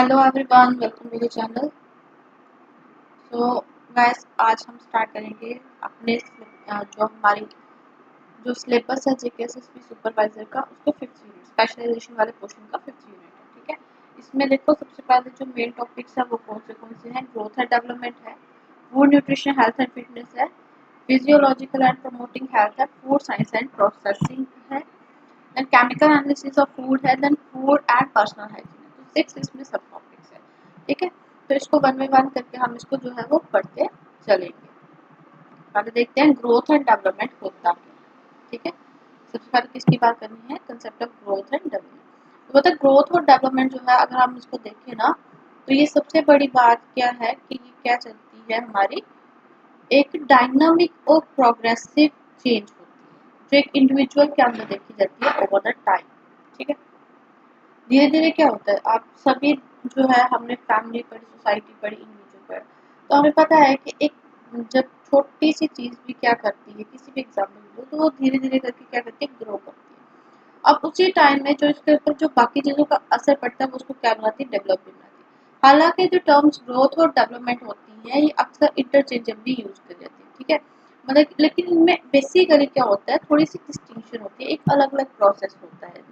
Hello everyone, welcome to the channel. So guys, आज हम start करेंगे अपने जो हमारी जो सिलेबस है जेकेएसएसबी सुपरवाइजर का, उसको फिफ्थ यूनिट स्पेशलाइजेशन वाले पोर्शन का फिफ्थ यूनिट है। ठीक है, इसमें देखो सबसे पहले जो मेन टॉपिक्स है वो कौन से हैं। ग्रोथ एंड डेवलपमेंट है, food nutrition health and fitness है, फिजियोलॉजिकल एंड प्रमोटिंग हेल्थ है, फूड साइंस एंड प्रोसेसिंग है, then chemical analysis of food है, then food and personal hygiene है। तो 6 इसमें सब टॉपिक्स है। ठीक है, तो इसको वन बाय वन करके हम इसको जो है वो पढ़ते चलेंगे। पहले देखते हैं ग्रोथ एंड डेवलपमेंट होता है। ठीक है, सबसे पहले किसकी बात करनी है, concept of growth and development. तो मतलब ग्रोथ और डेवलपमेंट जो है, अगर हम इसको देखें ना, तो ये सबसे बड़ी बात क्या है कि ये क्या चलती है हमारी, एक डायनामिक और प्रोग्रेसिव चेंज होती है जो एक इंडिविजुअल के अंदर देखी जाती है ओवर द टाइम। ठीक है, धीरे धीरे क्या होता है, आप सभी जो है, हमने फैमिली पढ़ी, सोसाइटी पढ़ी, इंडिविजुअल पढ़ा, तो हमें पता है कि एक जब छोटी सी चीज भी क्या करती है, किसी भी एग्जाम्पल लो, तो वो धीरे धीरे करके क्या करती है, ग्रो करती है। अब उसी टाइम में जो इसके ऊपर जो बाकी चीजों का असर पड़ता है, वो उसको क्या बनाती है, डेवलप बनाती है। हालांकि जो टर्म्स ग्रोथ और डेवलपमेंट होती है, ये अक्सर इंटरचेंजेबली यूज कर जाती है। ठीक है, मतलब लेकिन इनमें बेसिकली क्या होता है, थोड़ी सी डिस्टिंक्शन होती है, एक अलग अलग प्रोसेस होता है।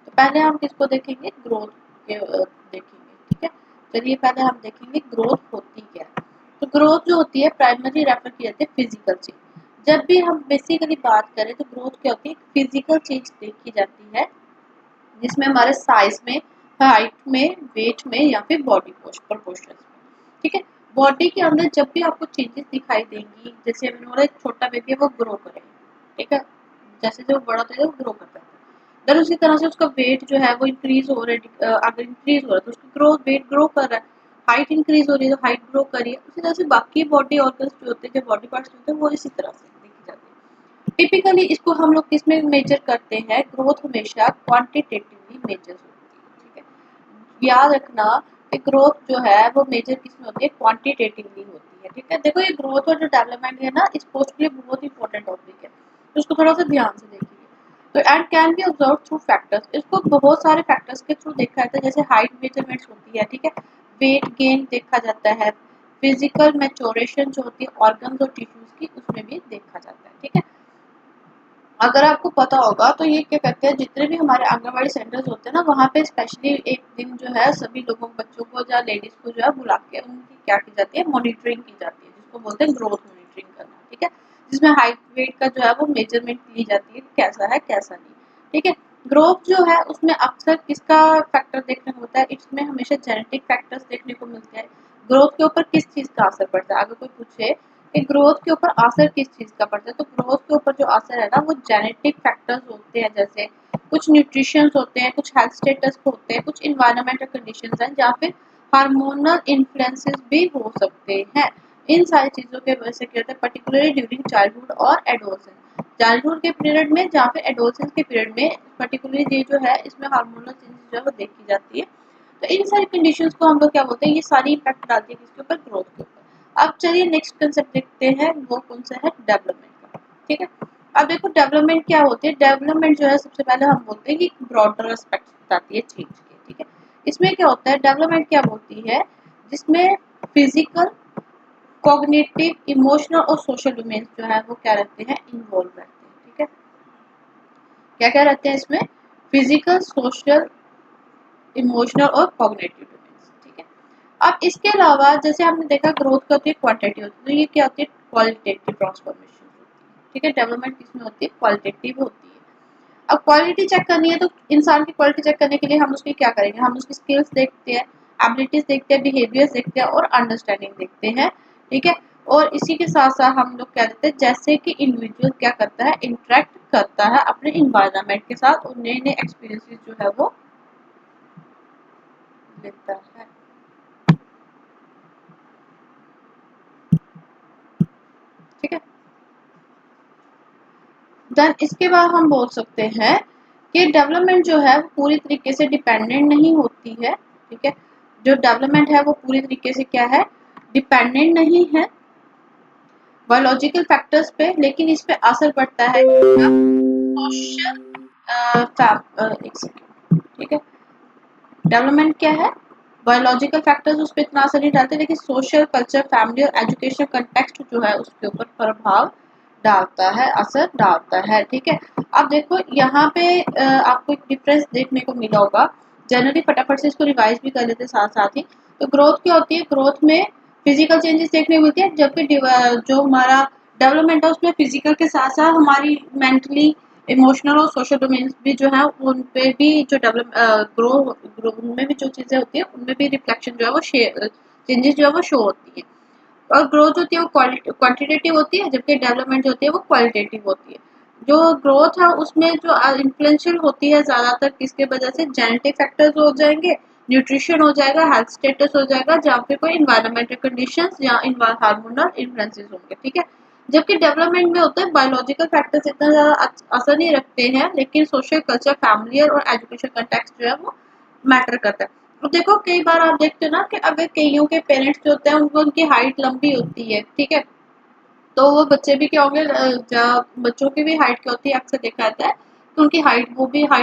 तो पहले हम किसको देखेंगे, ग्रोथ के देखेंगे। ठीक है, चलिए पहले हम देखेंगे ग्रोथ होती क्या है। तो ग्रोथ जो होती है प्राइमरी रेफर की जाती है फिजिकल चेंज। जब भी हम बेसिकली बात करें तो ग्रोथ क्या होती है, फिजिकल चेंज देखी जाती है, जिसमें हमारे साइज में, हाइट में, वेट में या फिर बॉडी प्रोपोर्शन में। ठीक है, बॉडी के अंदर जब भी आपको चेंजेस दिखाई देंगी, जैसे मैंने बोला एक छोटा बेबी है वो ग्रो करेगा। ठीक है, जैसे जो बड़ा होता है वो ग्रो करता है, अगर उसी तरह से उसका वेट जो है वो इंक्रीज हो रहा है, अगर इंक्रीज हो रहा है तो उसकी ग्रो वेट ग्रो कर रहा है, हाइट इंक्रीज हो रही है तो हाइट ग्रो कर रही है। उसी तरह से बाकी बॉडी ऑर्गन्स जो होते हैं, जो बॉडी पार्ट्स होते हैं, वो इसी तरह से देखी जाती है। टिपिकली इसको हम लोग किसमें मेजर करते हैं, ग्रोथ हमेशा क्वांटिटेटिवली मेजर होती है। ठीक है, याद रखना कि ग्रोथ जो है वो मेजर किसमें होती है, क्वांटिटेटिवली होती है। ठीक है, देखो ये ग्रोथ और जो डेवलपमेंट है ना, इस पोस्ट के लिए बहुत इंपॉर्टेंट टॉपिक है, तो उसको थोड़ा सा ध्यान से देखिए। तो and can be observe through factors, इसको बहुत सारे फैक्टर्स के थ्रू देखा जाता है, जैसे हाइट मेजरमेंट्स होती है। ठीक है, वेट गेन देखा जाता है, फिजिकल मैच्योरेशन जो होती है ऑर्गन्स और टिश्यूज की, उसमें भी देखा जाता है। ठीक है, अगर आपको पता होगा तो ये क्या करते हैं, जितने भी हमारे आंगनबाड़ी सेंटर्स होते हैं ना, वहाँ पे स्पेशली एक दिन जो है सभी लोगों बच्चों को या लेडीज को जो है बुला के उनकी क्या की जाती है, मॉनिटरिंग की जाती है, जिसको बोलते हैं ग्रोथ मॉनिटरिंग करना। ठीक है, जिसमें हाइट वेट का जो है वो मेजरमेंट ली जाती है, कैसा है कैसा नहीं। ठीक है, ग्रोथ जो है उसमें अक्सर किसका फैक्टर देखने को होता है, इसमें हमेशा जेनेटिक फैक्टर्स देखने को मिलते हैं। ग्रोथ के ऊपर किस चीज का असर पड़ता है, अगर कोई पूछे कि ग्रोथ के ऊपर असर किस चीज का पड़ता है, तो ग्रोथ के ऊपर जो असर है ना, वो जेनेटिक फैक्टर्स होते हैं, जैसे कुछ न्यूट्रिशन होते हैं, कुछ हेल्थ स्टेटस होते हैं, कुछ इन्वायरमेंटल कंडीशंस हैं, या फिर हार्मोनल इन्फ्लुएंसेस भी हो सकते हैं। इन सारी चीजों के वजह से क्या होता है, पर्टिकुलरली ड्यूरिंग चाइल्डहुड और एडोलसेंस, चाइल्डहुड के पीरियड में या फिर एडोलसेंस के पीरियड में पर्टिकुलरली ये जो है, इसमें हार्मोनल चेंजेस जो है वो देखी जाती है। तो इन सारी कंडीशंस को हम लोग क्या बोलते हैं, ये सारी इम्पैक्ट डालती है किसके ऊपर, ग्रोथ के ऊपर। अब चलिए नेक्स्ट कंसेप्ट देखते हैं, वो कौन सा है, डेवलपमेंट का। ठीक है, अब देखो डेवलपमेंट क्या होती है। डेवलपमेंट जो है सबसे पहले हम बोलते हैं कि ब्रॉडर एस्पेक्ट बताती है चेंज के। ठीक है, इसमें क्या होता है, डेवलपमेंट क्या होती है, जिसमें फिजिकल, कॉग्निटिव, इमोशनल और सोशल डोमेन जो है वो क्या रहते हैं, इन्वॉल्व रहते हैं। ठीक है, क्या क्या रहते हैं इसमें, फिजिकल, सोशल, इमोशनल और कॉग्निटिव डोमेन्स। ठीक है, अब इसके अलावा जैसे हमने देखा ग्रोथ क्या होती है, क्वांटिटी होती है, तो ये क्या होती है, क्वालिटेटिव ट्रांसफॉर्मेशन होती है। ठीक है, डेवलपमेंट किसमें होती है, क्वालिटेटिव होती है। अब क्वालिटी चेक करनी है, तो इंसान की क्वालिटी चेक करने के लिए हम उसकी क्या करेंगे, हम उसकी स्किल्स देखते हैं, एबिलिटीज देखते हैं, बिहेवियर्स देखते हैं और अंडरस्टैंडिंग देखते हैं। ठीक है, और इसी के साथ साथ हम लोग क्या देते हैं, जैसे कि इंडिविजुअल क्या करता है, इंटरेक्ट करता है अपने इन्वायरमेंट के साथ और नए नए एक्सपीरियंसेस जो है वो लेता है। ठीक है, देन इसके बाद हम बोल सकते हैं कि डेवलपमेंट जो है वो पूरी तरीके से डिपेंडेंट नहीं होती है। ठीक है, जो डेवलपमेंट है वो पूरी तरीके से क्या है, डिपेंडेंट नहीं है बायोलॉजिकल फैक्टर्स पे, लेकिन इस पे असर पड़ता है सोशल, एक सेकेंड। ठीक है, डेवलपमेंट क्या है, बायोलॉजिकल फैक्टर्स उस पर इतना असर नहीं डालते, लेकिन सोशल, कल्चर, फैमिली और एजुकेशन कंटेक्स्ट जो है उसके ऊपर प्रभाव डालता है, असर डालता है। ठीक है, अब देखो यहाँ पे आपको एक डिफरेंस देखने को मिला होगा। जनरली फटाफट से इसको रिवाइज भी कर लेते साथ साथ ही। तो ग्रोथ क्या होती है, ग्रोथ में फिजिकल चेंजेस देखने को मिलती है, जबकि जो हमारा डेवलपमेंट है उसमें फिजिकल के साथ साथ हमारी मेंटली, इमोशनल और सोशल डोमेन्स भी जो है उन पे भी जो डेवलप ग्रो उनमें भी जो चीज़ें होती है उनमें भी रिफ्लेक्शन जो है वो चेंजेस जो है वो शो होती है। और ग्रोथ होती है वो क्वांटिटेटिव होती है, जबकि डेवलपमेंट जो होती है वो क्वालिटेटिव होती है। जो ग्रोथ है उसमें जो इन्फ्लुएंशियल होती है ज़्यादातर किसके वजह से, जेनेटिक फैक्टर्स हो जाएंगे, न्यूट्रिशन हो जाएगा, हेल्थ स्टेटस हो जाएगा, जहाँ पे कोई इन्वायरमेंटल कंडीशंस या हार्मोनल इन्फ्लुएंसेस होंगे। ठीक है, जबकि डेवलपमेंट में होता है बायोलॉजिकल फैक्टर्स इतना ज़्यादा असर नहीं रखते हैं, लेकिन सोशल, कल्चर, फैमिली और एजुकेशन कंटेक्स्ट जो है वो मैटर करता है। तो देखो कई बार आप देखते हो ना कि अगर कईयों के पेरेंट्स जो होते हैं उनको उनकी हाइट लंबी होती है, ठीक है, तो वो बच्चे भी क्या होंगे, बच्चों की भी हाइट क्या होती है, अक्सर देखा जाता है तो उनकी हाइट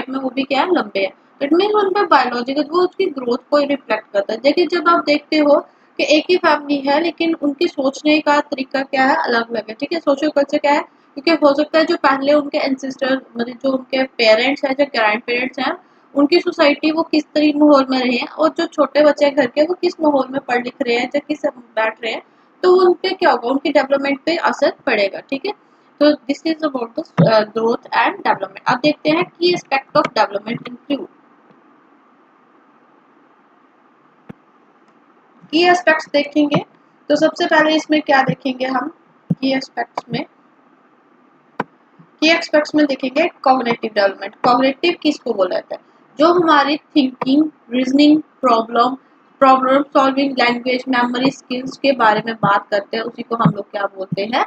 में वो भी क्या है, लंबे है। इट मीन उनका बायोलॉजिकल वो उसकी ग्रोथ को रिफ्लेक्ट करता है। देखिए जब आप देखते हो कि एक ही फैमिली है लेकिन उनकी सोचने का तरीका क्या है, अलग अलग है। ठीक है, सोशल कल्चर क्या है, क्योंकि हो सकता है जो पहले उनके एंसेस्टर मतलब जो उनके पेरेंट्स हैं, जो ग्रैंड पेरेंट्स हैं, उनकी सोसाइटी वो किस तरीके माहौल में रहे हैं, और जो छोटे बच्चे हैं घर के वो किस माहौल में पढ़ लिख रहे हैं या किस बैठ रहे हैं, तो उन पे क्या होगा, उनकी डेवलपमेंट पे असर पड़ेगा। ठीक है, तो this is about the growth and development. अब देखते हैं की एस्पेक्ट ऑफ डेवलपमेंट इंक्लूड। की एस्पेक्ट्स देखेंगे तो सबसे पहले इसमें क्या देखेंगे हम, की एस्पेक्ट्स में, की एस्पेक्ट्स में देखेंगे कॉग्निटिव डेवलपमेंट। कॉग्निटिव किसको बोला जाता है, जो हमारी thinking, reasoning, problem solving, language, memory, skills के बारे में बात करते हैं, उसी को हम लोग क्या बोलते हैं,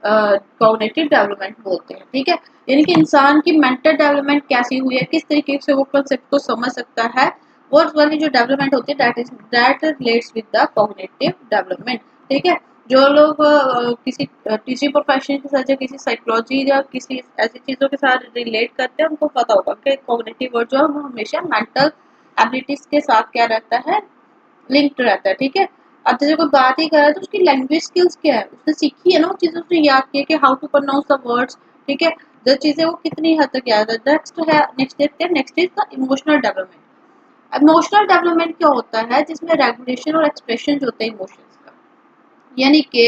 कॉग्निटिव डेवलपमेंट बोलते हैं। ठीक है, यानी कि इंसान की मेंटल डेवलपमेंट कैसी हुई है, किस तरीके से वो कंसेप्ट को समझ सकता है, वो वाली जो डेवलपमेंट होती है that relates with the cognitive development. ठीक है, जो लोग किसी टीचिंग प्रोफेशन के साथ या किसी साइकोलॉजी या किसी ऐसी चीज़ों के साथ रिलेट करते हैं उनको पता होगा कि कॉग्निटिव वर्ड जो है वो हमेशा मेंटल एबिलिटीज के साथ क्या रहता है, लिंक्ड रहता है। ठीक है, अब जैसे कोई बात ही कर रहा है तो उसकी लैंग्वेज स्किल्स क्या है, उसने सीखी है ना, वो चीज़ें उसने याद की है कि how to pronounce the words. ठीक है, जो चीज़ें वो कितनी हद तक याद है। नेक्स्ट देखते हैं, next is the emotional development. Emotional development क्या होता है, जिसमें रेगुलेशन और एक्सप्रेशन जो होते हैं इमोशंस का, यानी कि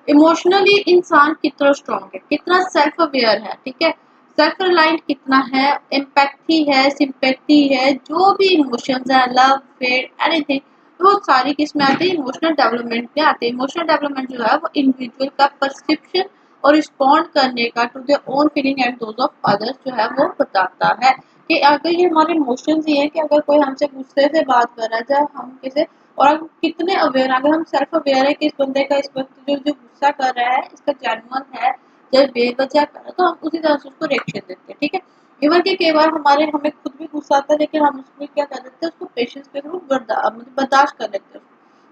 इमोशनली इंसान कितना स्ट्रांग है, कितना सेल्फ अवेयर है। ठीक है, सेल्फ रिलायंट कितना है, एम्पैथी है, सिंपैथी है, जो भी इमोशंस है, लव, फेयर, एनीथिंग, तो वो सारी किस में आती है, इमोशनल डेवलपमेंट में आती है। इमोशनल डेवलपमेंट जो है वो इंडिविजुअल का परसेप्शन और रिस्पॉन्ड करने का to their own feeling and those of others जो है वो बताता है। कि अगर ये हमारे इमोशंस ही है कि अगर कोई हमसे गुस्से से बात कर रहा है, चाहे हम किसे, और हम कितने अवेयर, अगर हम सेल्फ अवेयर है कि इस बंदे का इस वक्त जो जो गुस्सा कर रहा है इसका जेन्युइन है, जब बेवजह कर रहा है, तो हम उसी तरह से उसको रिएक्शन देते हैं। ठीक है, इवन कि कई बार हमें खुद भी गुस्सा आता है लेकिन हम उसको क्या कर देते हैं, उसको पेशेंस के थ्रू बर्दाश्त कर लेते हैं।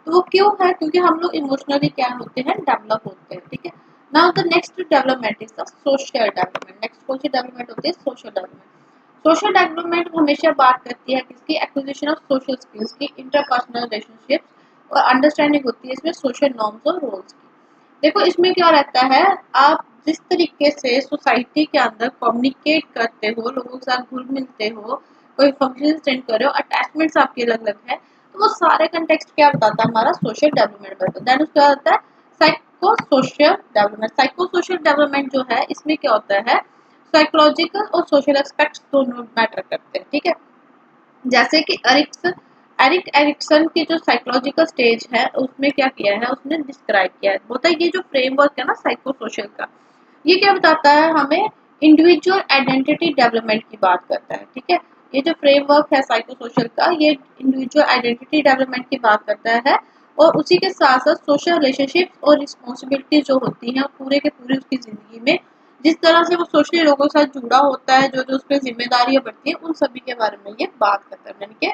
तो वो क्यों है, क्योंकि हम लोग इमोशनली क्या होते हैं, डेवलप होते हैं। ठीक है, now the next development is the social development. Next कौन सी डेवलपमेंट होती है, सोशल डेवलपमेंट। सोशल डेवलपमेंट हमेशा बात करती है किसकी, एक्विजिशन ऑफ सोशल स्किल्स की, इंटरपर्सनल रिलेशनशिप्स और अंडरस्टैंडिंग होती है इसमें सोशल नॉर्म्स और रोल्स की। देखो इसमें क्या रहता है, आप जिस तरीके से सोसाइटी के अंदर कम्युनिकेट करते हो, लोगों के साथ घुल मिलते हो, कोई फंक्शन अटेंड कर रहे हो, अटैचमेंट्स आपकी अलग अलग है, तो वो सारे कंटेक्स्ट क्या बताता है, हमारा सोशल डेवलपमेंट बताता है। देन उसका होता है psycho social development. Psycho social development जो है इसमें क्या होता है, साइकोलॉजिकल और सोशल एस्पेक्ट्स दोनों मैटर करते हैं। ठीक है, जैसे कि एरिक एरिक्सन की जो साइकोलॉजिकल स्टेज है उसमें क्या किया है, उसने डिस्क्राइब किया है, होता है ये जो फ्रेमवर्क है ना साइको सोशल का, ये क्या बताता है हमें, इंडिविजुअल आइडेंटिटी डेवलपमेंट की बात करता है। ठीक है, ये जो फ्रेमवर्क है साइको सोशल का, ये इंडिविजुअल आइडेंटिटी डेवलपमेंट की बात करता है, और उसी के साथ साथ सोशल रिलेशनशिप और रिस्पॉन्सिबिलिटी जो होती हैं पूरे के पूरे उसकी जिंदगी में, जिस तरह से वो सोशली लोगों के साथ जुड़ा होता है, जो जो उस पर जिम्मेदारियां बढ़ती है, उन सभी के बारे में ये बात करता है। यानी कि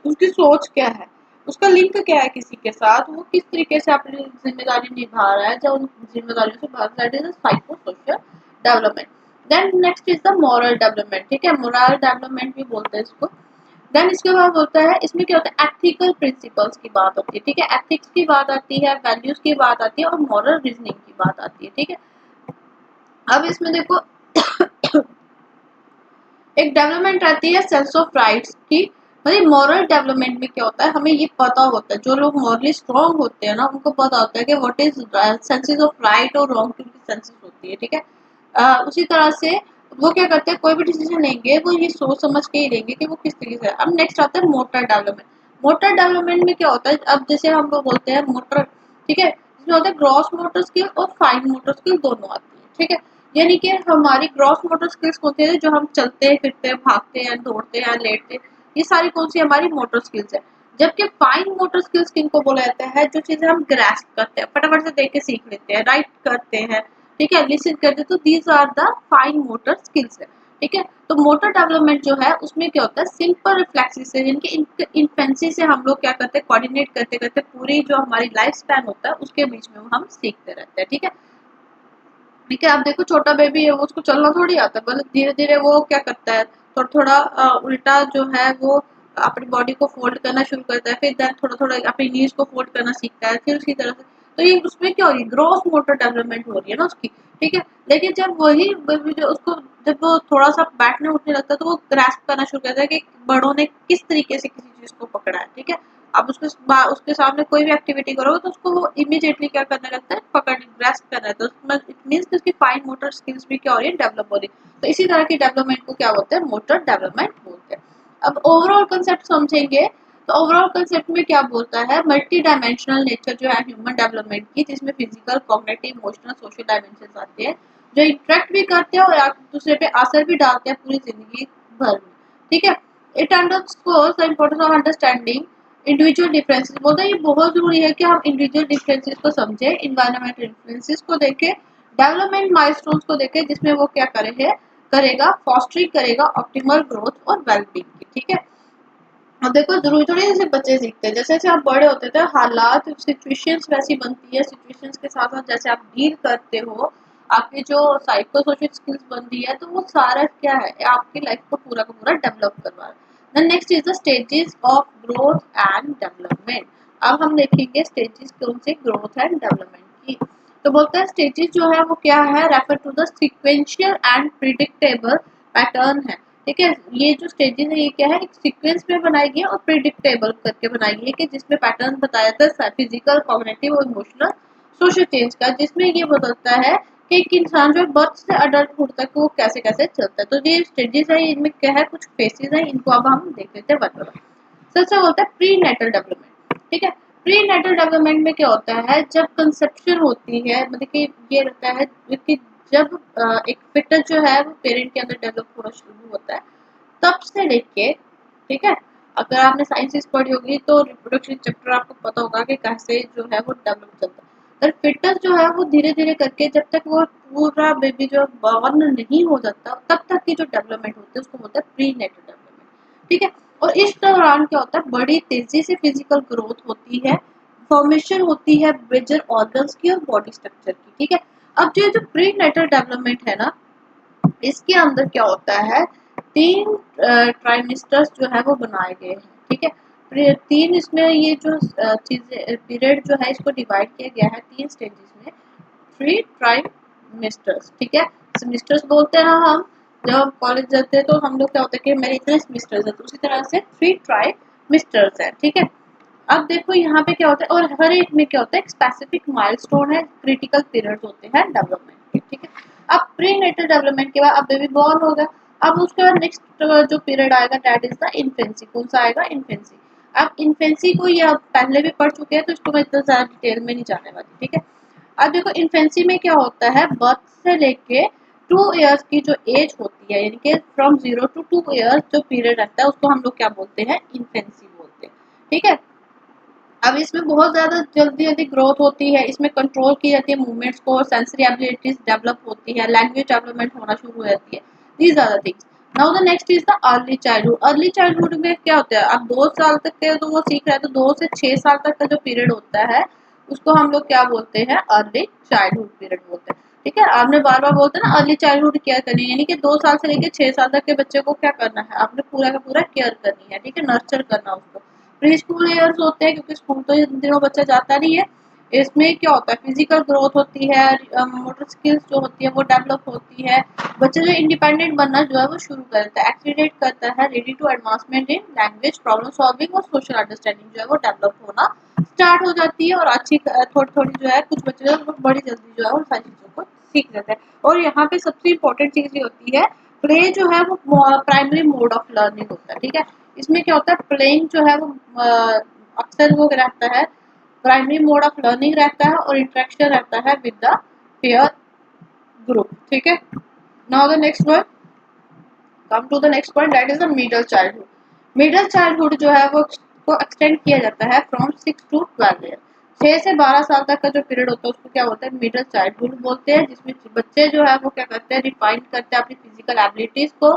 उसकी सोच क्या है, उसका लिंक क्या है किसी के साथ, वो किस तरीके से अपनी जिम्मेदारी निभा रहा है, जब उन जिम्मेदारियों से भाग, that is psycho social development. Then next is the moral development. ठीक है, मोरल डेवलपमेंट भी बोलते हैं इसको। देन इसके बाद होता है, इसमें क्या होता है, एथिकल प्रिंसिपल्स की बात होती है, ठीक है, एथिक्स की बात आती है, वैल्यूज की बात आती है और मॉरल रीजनिंग की बात आती है, ठीक है। अब इसमें देखो एक डेवलपमेंट रहती है सेंस ऑफ राइट्स की, मतलब मॉरल डेवलपमेंट में क्या होता है, हमें ये पता होता है, जो लोग मॉरली स्ट्रॉन्ग होते हैं ना, उनको पता होता है कि what is senses of right और रॉन्ग की उनकी सेंसेस होती है, ठीक है। उसी तरह से वो क्या करते हैं, कोई भी डिसीजन लेंगे वो ये सोच समझ के ही लेंगे कि वो किस तरीके से। अब नेक्स्ट आता है मोटर डेवलपमेंट। मोटर डेवलपमेंट में क्या होता है, अब जैसे हम लोग बोलते हैं मोटर, ठीक है, इसमें होता है ग्रॉस मोटर स्किल और फाइन मोटर स्किल दोनों आती है, ठीक है। यानी कि हमारी ग्रॉस मोटर स्किल्स होते हैं, जो हम चलते फिरते भागते हैं दौड़ते हैं लेटते, ये सारी कौन सी हमारी मोटर स्किल्स है। जबकि फाइन मोटर स्किल्स किनको बोला जाता है, जो चीजें हम ग्रास्प करते हैं, फटाफट से देख के सीख लेते हैं, राइट करते हैं, ठीक है, लिसन करते हैं, तो these are the fine motor skills है, ठीक है। तो मोटर डेवलपमेंट जो है उसमें क्या होता है, सिंपल रिफ्लेक्सेस से, जिनकी इन्फेंसी से हम लोग क्या करते हैं, कोऑर्डिनेट करते करते पूरी जो हमारी लाइफ स्पैन होता है उसके बीच में हम सीखते रहते हैं, ठीक है। ठीक है, अब देखो छोटा बेबी है, वो उसको चलना थोड़ी आता है, मतलब धीरे धीरे वो क्या करता है, थोड़ा थोड़ा उल्टा जो है वो अपनी बॉडी को फोल्ड करना शुरू करता है, फिर देन थोड़ा थोड़ा अपनी नीज को फोल्ड करना सीखता है, फिर उसी तरह से। तो ये उसमें क्या हो रही है, ग्रॉस मोटर डेवलपमेंट हो रही है ना उसकी, ठीक है। लेकिन जब वही बेबी जो उसको, जब वो थोड़ा सा बैठने उठने लगता है, तो वो ग्रैस्प करना शुरू करता है कि बड़ों ने किस तरीके से किसी चीज को पकड़ा है, ठीक है। अब उसके सामने कोई भी एक्टिविटी करोगे तो उसको वो इमीडिएटली क्या करने लगता है, पकड़ ग्रास्प करना है, तो उसमें इट मींस कि उसकी फाइन मोटर स्किल्स भी क्या हो रही है, डेवलप हो रही है। तो इसी तरह की डेवलपमेंट को क्या बोलते हैं, मोटर डेवलपमेंट बोलते हैं। अब ओवरऑल कंसेप्ट समझेंगे, तो ओवरऑल कंसेप्ट में क्या बोलता है, मल्टी डायमेंशनल नेचर जो है ह्यूमन डेवलपमेंट की, जिसमें physical, cognitive, emotional, social dimension आते हैं, जो इंटरेक्ट भी करते हैं और एक दूसरे पे असर भी डालते हैं पूरी जिंदगी भर में, ठीक है। It underscores the importance of understanding individual differences, बोलता है ये बहुत जरूरी है कि हम इंडिविजुअल डिफरेंसेस को समझे, इन्वायरमेंटल इन्फ्लुएंसेस को देखें, डेवलपमेंट माइलस्टोन्स को देखें, जिसमें वो क्या करेगा, फॉस्टरिंग करेगा ऑप्टिमल ग्रोथ और वेलबींग की, ठीक है। अब देखो जरूरी थोड़ी जैसे बच्चे सीखते हैं, जैसे जैसे आप बड़े होते थे हालात सिचुएशंस वैसी बनती है, सिचुएशंस के साथ साथ जैसे आप डील करते हो, आपकी जो साइको सोशल स्किल्स बनती है, तो वो सारा क्या है, आपकी लाइफ को पूरा का पूरा डेवलप करवा रहा है। Then next is the stages of growth and development. अब हम देखेंगे स्टेजेस कौन से ग्रोथ एंड डेवलपमेंट की। तो बोलते हैं स्टेजेस जो है वो क्या है, refer to the sequential and predictable pattern है, ठीक है। ये जो स्टेजेस है ये क्या है, एक सीक्वेंस में बनाई गई है और प्रिडिक्टेबल करके बनाई गई है, कि जिसमें पैटर्न बताया जाता है फिजिकल, कॉग्निटिव और इमोशनल, सोशल चेंज का, जिसमें ये बताता है कि एक इंसान जो बर्थ से अडल्टहुड तक वो कैसे कैसे चलता है। तो ये स्टेजेस है, इनमें क्या है, कुछ फेसेस है, इनको अब हम देख लेते हैं वन बाय वन। सबसे होता है प्री नेटल डेवलपमेंट, ठीक है। प्री नेटल डेवलपमेंट में क्या होता है, जब कंसेप्शन होती है, मतलब कि ये रहता है कि जब एक फिटस जो है वो पेरेंट के अंदर डेवलप होना शुरू होता है, तब से लेके, ठीक है, अगर आपने साइंसेस पढ़ी होगी तो रिप्रोडक्शन चैप्टर आपको पता होगा कि कैसे जो है वो डेवलप चलता है। पर फिटस जो है वो धीरे धीरे करके, जब तक वो पूरा बेबी जो बॉर्न नहीं हो जाता, तब तक की जो डेवलपमेंट होती है उसको बोलते हैं प्री नेटल डेवलपमेंट, ठीक है। और इस दौरान क्या होता है, बड़ी तेजी से फिजिकल ग्रोथ होती है, फॉर्मेशन होती है मेजर ऑर्गन्स की और बॉडी स्ट्रक्चर की, ठीक है। अब जो प्री नेटल डेवलपमेंट है ना, इसके अंदर क्या होता है, तीन ट्राइमेस्टर्स जो है वो बनाए गए हैं, ठीक है। तीन इसमें ये जो चीजें पीरियड जो है इसको डिवाइड किया गया है तीन स्टेजेस में, थ्री ट्राइमेस्टर्स, ठीक है। सेमेस्टर्स बोलते हैं ना हम, जब हम कॉलेज जाते हैं तो हम लोग क्या होता है कि मेरे इतने सेमेस्टर्स है, तो उसी तरह से थ्री ट्राइमेस्टर्स है, ठीक है। अब देखो यहाँ पे क्या होता है, और हर एक में क्या होता है, एक स्पेसिफिक माइलस्टोन है, क्रिटिकल पीरियड होते हैं डेवलपमेंट के, ठीक है। अब प्री नेटल डेवलपमेंट के बाद अब बेबी बॉर्न होगा, अब उसके बाद नेक्स्ट जो पीरियड आएगा दैट इज द इन्फेंसी। कौन सा आएगा, इन्फेंसी। अब इन्फेंसी को ये आप पहले भी पढ़ चुके हैं, तो इसको मैं इतना ज्यादा डिटेल में नहीं जाने वाली, ठीक है। अब देखो इन्फेंसी में क्या होता है, बर्थ से लेके 2 इयर्स की जो एज होती है, यानी कि फ्रॉम 0 to 2 इयर्स जो पीरियड रहता है, उसको हम लोग क्या बोलते हैं, इन्फेंसी बोलते हैं, ठीक है। अब इसमें बहुत ज़्यादा जल्दी जल्दी ग्रोथ होती है, इसमें कंट्रोल की जाती है मूवमेंट्स को, सेंसरी एबिलिटीज डेवलप होती है, लैंग्वेज डेवलपमेंट होना शुरू हो जाती है, these are the things. Now the next is the early childhood. Early childhood में क्या होता है, अब 2 साल तक के तो वो सीख रहा है, तो 2 से 6 साल तक का जो पीरियड होता है उसको हम लोग क्या बोलते हैं, अर्ली चाइल्डहुड पीरियड बोलते हैं। ठीक है, आपने बार बार बोलते ना अर्ली चाइल्डहुड केयर करनी है, यानी कि 2 साल से लेकर 6 साल तक के बच्चे को क्या करना है, आपने पूरा का पूरा केयर करनी है, ठीक है, नर्चर करना उसको। प्री स्कूल ईयर्स होते हैं क्योंकि स्कूल तो इन दिनों बच्चा जाता नहीं है। इसमें क्या होता है, फिजिकल ग्रोथ होती है, मोटर स्किल्स जो होती है वो डेवलप होती है। बच्चा जो इंडिपेंडेंट बनना जो है वो शुरू करता है, एक्सीलरेट करता है, ready to advancement in language, problem solving और सोशल अंडरस्टैंडिंग जो है वो डेवलप होना स्टार्ट हो जाती है। और अच्छी थोड़ी थोड़ी जो है कुछ बच्चे जो है वो बड़ी जल्दी जो है उन सारी चीज़ों को सीख जाते हैं। और यहाँ पे सबसे इम्पोर्टेंट चीज़ ये होती है, प्ले जो है वो प्राइमरी मोड ऑफ लर्निंग होता है, ठीक है। इसमें क्या होता है, प्लेइंग जो है वो अक्सर वो रहता है, प्राइमरी मोड ऑफ लर्निंग रहता है और इंटरेक्शन रहता है विद द पेयर ग्रुप, ठीक है। Now the next one, come to the next point, that is the middle childhood. Middle childhood जो है वो को एक्सटेंड किया जाता है फ्रॉम 6 to 12 ईयर। 6 से 12 साल तक का जो पीरियड होता है उसको क्या होता है, मिडल चाइल्डहुड बोलते हैं, जिसमें बच्चे जो है वो क्या करते हैं, रिफाइन करते हैं अपनी फिजिकल एबिलिटीज को।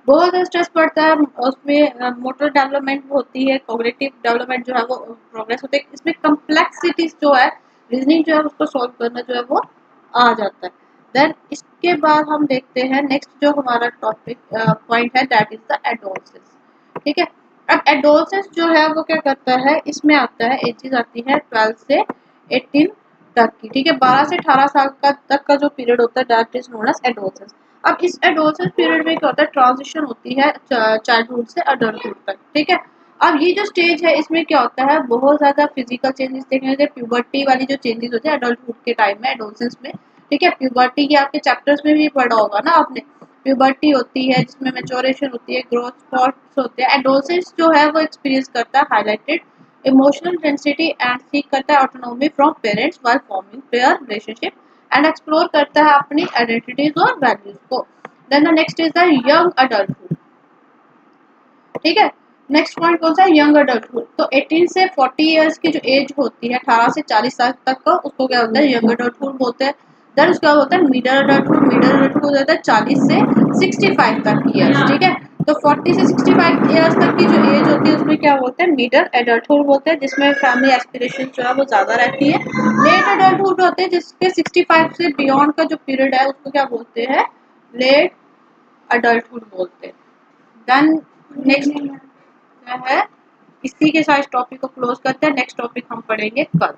बहुत स्ट्रेस पड़ता है उसमें, मोटर डेवलपमेंट होती है, कॉग्निटिव डेवलपमेंट जो है वो प्रोग्रेस होती है, इसमें कम्प्लेक्सिटीज जो है, रीजनिंग जो है उसको सॉल्व करना जो है वो आ जाता है। देन इसके बाद हम देखते हैं नेक्स्ट जो हमारा टॉपिक पॉइंट है, दैट इज द एडोलसेंस, ठीक है। अब एडोलसेंस जो है वो क्या करता है, इसमें आता है एजेस आती है 12 से 18 तक की, ठीक है। 12 से 18 साल का तक का जो पीरियड होता है that is known as adolescence. अब इस एडोलसेंस पीरियड में क्या होता है, ट्रांजिशन होती है चाइल्डहुड से अडल्टहुड तक, ठीक है। अब ये जो स्टेज है इसमें क्या होता है, बहुत ज्यादा फिजिकल चेंजेस देखने को, प्यूबर्टी वाली जो चेंजेस होते हैं एडल्टहुड के टाइम में, एडोलसेंस में, ठीक है। प्यूबर्टी की आपके चैप्टर्स में भी पढ़ा होगा ना आपने, प्यूबर्टी होती है जिसमें मैच्योरेशन होती है, ग्रोथ स्पॉट्स होते हैं। एडोलसेंस जो है वो एक्सपीरियंस करता है highlighted emotional intensity and seek करता है autonomy from parents while forming peer relationship and explore करता है अपनी आइडेंटिटीज और वैल्यूज को। Then the next is the young adulthood, ठीक है। नेक्स्ट पॉइंट कौन सा है, यंग अडल्टहुड। तो 18 से 40 इयर्स की जो एज होती है, 18 से 40 साल तक का, उसको क्या होता है, यंग अडल्टहुड बोलते हैं। देन उसका होता है मिडल अडल्टहुड। मिडल अडल्टहुड होता है 40 से 65 तक की ईयर्स, ठीक है। तो 40 से 65 इयर्स तक की जो एज होती है उसमें क्या बोलते हैं, मिडल एडल्टहुड बोलते हैं, जिसमें फैमिली एस्पिरेशन जो है वो ज्यादा रहती है। लेट एडल्टहुड होते हैं जिसके 65 से बियॉन्ड का जो पीरियड है उसको क्या बोलते हैं, लेट अडल्टहुड बोलते हैं। देन नेक्स्ट है, इसी के साथ टॉपिक को क्लोज करते हैं, नेक्स्ट टॉपिक हम पढ़ेंगे कल।